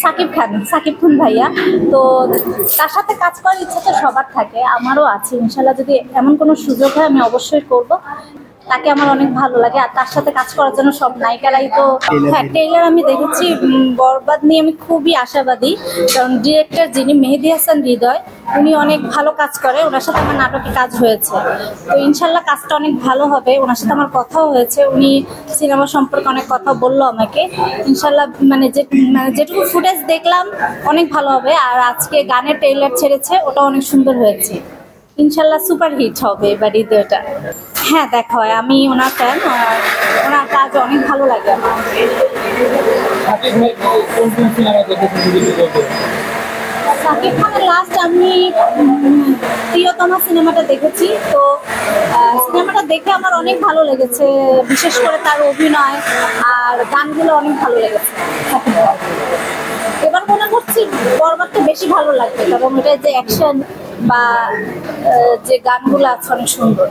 সাকিব খান, সাকিব খান ভাইয়া। তো তার সাথে কাজ করার ইচ্ছা তো সবার থাকে, আমারও আছে। ইনশাল্লাহ যদি এমন কোনো সুযোগ হয় আমি অবশ্যই করব। তাকে আমার অনেক ভালো লাগে, আর তার সাথে কাজ করার জন্য সব নায়িকারাই তো। হ্যাঁ, ট্রেইলার আমি দেখেছি। বরবাদ নিয়ে আমি খুবই আশাবাদী, কারণ ডিরেক্টর যিনি মেহেদী হাসান হৃদয়, উনি অনেক ভালো কাজ করে। ওনার সাথে আমার নাটকে কাজ হয়েছে, তো ইনশাল্লাহ কাজটা অনেক ভালো হবে। ওনার সাথে আমার কথাও হয়েছে, উনি সিনেমা সম্পর্কে অনেক কথা বললো আমাকে। ইনশাল্লাহ যেটুকু ফুটেজ দেখলাম অনেক ভালো হবে। আর আজকে গানের ট্রেইলার ছেড়েছে, ওটা অনেক সুন্দর হয়েছে। ইনশাল্লাহ সুপার হিট হবে এবার ঈদেটা। হ্যাঁ, দেখা হয়, আমি ওনার ফ্যান, ওনার কাজ অনেক ভালো লাগে আমার। সাকিব খানের লাস্ট আমি প্রিয়তমা সিনেমাটা দেখেছি। তো সিনেমাটা দেখে আমার অনেক ভালো লেগেছে, বিশেষ করে তার অভিনয় আর গানগুলো অনেক ভালো লেগেছে। এবার মনে করছি বরবাদটা বেশি ভালো লাগবে, কারণ এটা যে অ্যাকশন বা যে গানগুলো আছে অনেক সুন্দর।